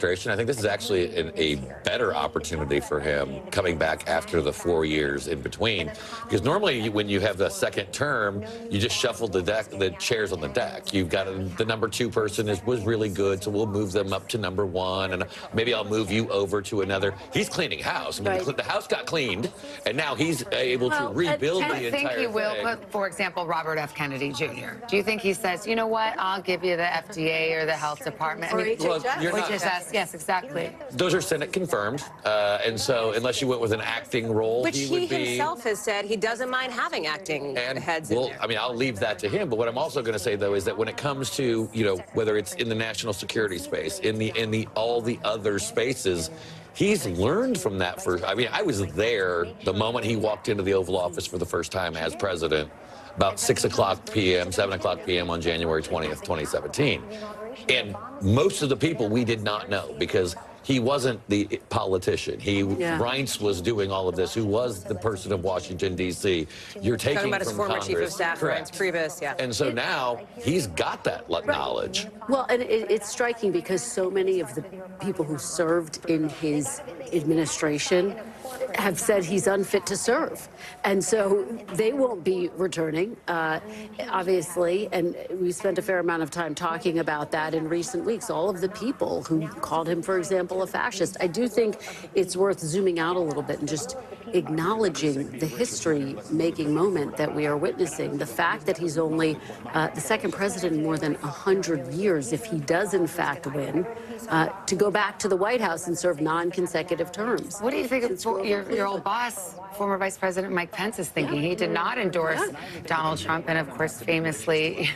administration. I think this is actually a better opportunity for him coming back after the 4 years in between. Because normally when you have the second term, you just shuffle the chairs on the deck. You've got the number 2 person was really good, so we'll move them up to number 1, and maybe I'll move you over to another. He's cleaning house. I mean, the house got cleaned, and now he's able to rebuild the entire thing. I think he will put, for example, Robert F. Kennedy Jr. Do you think he says, you know what, I'll give you the FDA or the health department? Or HHS. Yes, exactly. Those are Senate confirmed, and so unless you went with an acting role, which he would be. himself has said he doesn't mind having acting heads in there. I mean, I'll leave that to him. But what I'm also going to say, though, is that when it comes to, whether it's in the national security space, in all the other spaces, he's learned from that. I mean, I was there the moment he walked into the Oval Office for the first time as president, about 6 o'clock p.m., 7 o'clock p.m. on January 20th, 2017. And most of the people we did not know, because he wasn't the politician. Reince was doing all of this, who was the person of Washington, D.C. You're taking talking about his former Congress. chief of staff, Reince Priebus, And so now he's got that knowledge. Well, and it's striking because so many of the people who served in his administration have said he's unfit to serve. And so they won't be returning, obviously. And we spent a fair amount of time talking about that in recent weeks. All of the people who called him, for example, a fascist. I do think it's worth zooming out a little bit and just acknowledging the history-making moment that we are witnessing. The fact that he's only the second president in more than 100 years, if he does in fact win, to go back to the White House and serve non-consecutive terms. What do you think of your old boss, former Vice President Mike Pence, is thinking? He did not endorse Donald Trump, and of course, famously,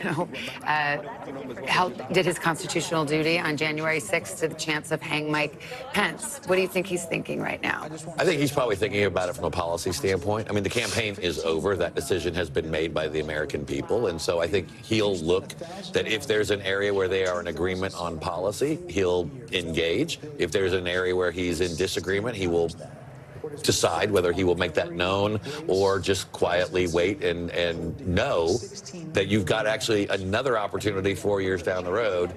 did his constitutional duty on January 6th to the chance of hang Mike Pence. What do you think he's thinking right now? I think he's probably thinking about it from a policy standpoint. I mean, the campaign is over. That decision has been made by the American people, and so I think he'll look that if there's an area where they are in agreement on policy, he'll engage. If there's an area where he's in disagreement, he will decide whether he will make that known or just quietly wait and know that you've got actually another opportunity 4 years down the road,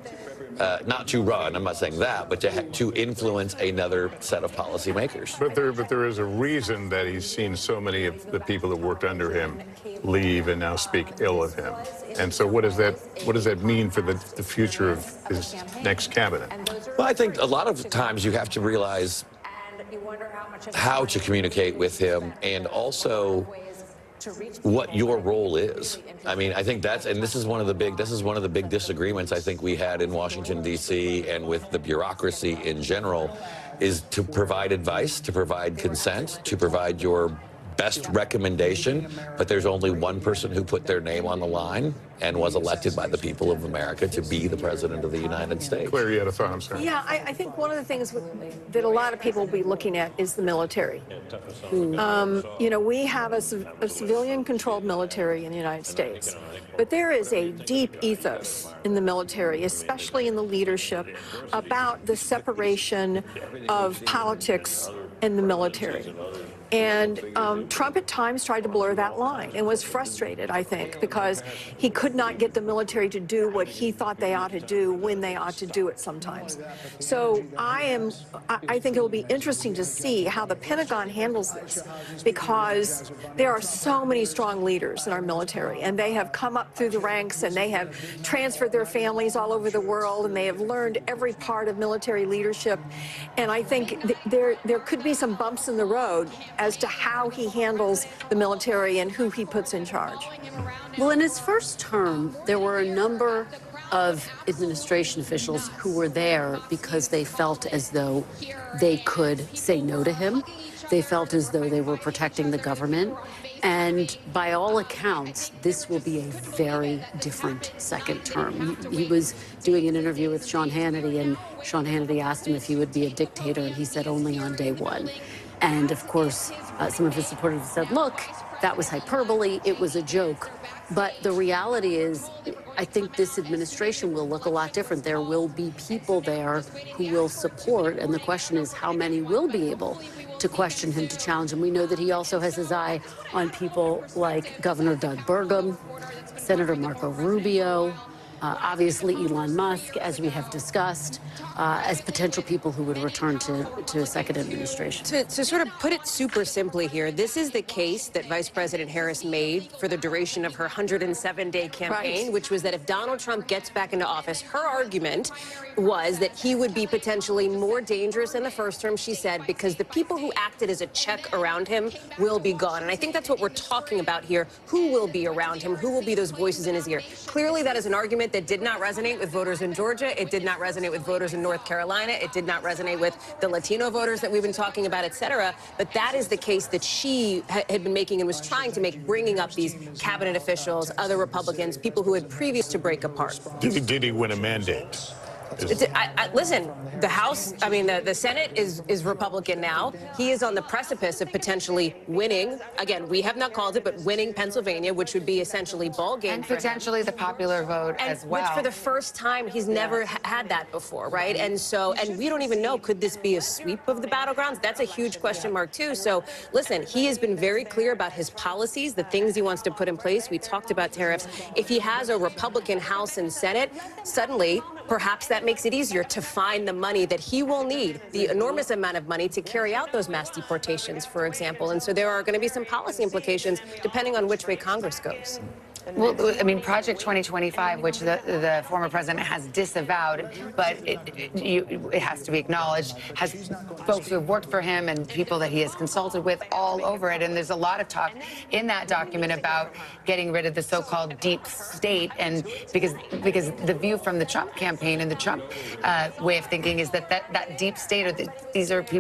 not to run, I'm not saying that, but to influence another set of policymakers. But there is a reason that he's seen so many of the people that worked under him leave and now speak ill of him. And so what does that mean for the future of his next cabinet? Well, I think a lot of times you have to realize how to communicate with him and also what your role is. I mean, I think this is one of the big disagreements I think we had in Washington, D.C. and with the bureaucracy in general, is to provide advice, to provide consent, to provide your best recommendation, but there's only one person who put their name on the line and was elected by the people of America to be the president of the United States. Claire, you had a thought, I'm sorry. Yeah, I think one of the things that a lot of people will be looking at is the military. We have a civilian-controlled military in the United States, but there is a deep ethos in the military, especially in the leadership, about the separation of politics and the military. And Trump at times tried to blur that line and was frustrated, I think, because he could not get the military to do what he thought they ought to do when they ought to do it sometimes. So I think it will be interesting to see how the Pentagon handles this, because there are so many strong leaders in our military, and they have come up through the ranks, and they have transferred their families all over the world, and they have learned every part of military leadership. And I think there could be some bumps in the road as to how he handles the military and who he puts in charge. Well, in his first term, there were a number of administration officials who were there because they felt as though they could say no to him. They felt as though they were protecting the government. And by all accounts, this will be a very different second term. He was doing an interview with Sean Hannity, and Sean Hannity asked him if he would be a dictator, and he said only on day one. And of course, some of his supporters said, look, that was hyperbole, it was a joke. But the reality is, I think this administration will look a lot different. There will be people there who will support, and the question is how many will be able to question him, to challenge him. We know that he also has his eye on people like Governor Doug Burgum, Senator Marco Rubio, Obviously, Elon Musk, as we have discussed, as potential people who would return to a second administration. To sort of put it super simply here, this is the case that Vice President Harris made for the duration of her 107-day campaign, Right. which was that if Donald Trump gets back into office, her argument was that he would be potentially more dangerous in the first term, she said, because the people who acted as a check around him will be gone. And I think that's what we're talking about here. Who will be around him? Who will be those voices in his ear? Clearly, that is an argument that did not resonate with voters in Georgia. It did not resonate with voters in North Carolina. It did not resonate with the Latino voters that we've been talking about, et cetera. But that is the case that she had been making and was trying to make, bringing up these cabinet officials, other Republicans, people who had previous to break apart. Did he win a mandate? Listen, the House, I mean, the Senate is Republican now. He is on the precipice of potentially winning. Again, we have not called it, but winning Pennsylvania, which would be essentially ball game. And potentially the popular vote as well. Which for the first time, he's never had that before, right? And so, and we don't even know, could this be a sweep of the battlegrounds? That's a huge question mark, too. So, listen, he has been very clear about his policies, the things he wants to put in place. We talked about tariffs. If he has a Republican House and Senate, suddenly, perhaps that makes it easier to find the money that he will need, the enormous amount of money to carry out those mass deportations, for example. And so there are going to be some policy implications depending on which way Congress goes. Well, I mean, Project 2025, which the former president has disavowed, but it has to be acknowledged, has folks who have worked for him and people that he has consulted with all over it. And there's a lot of talk in that document about getting rid of the so-called deep state. And because the view from the Trump campaign and the Trump way of thinking is that deep state, these are people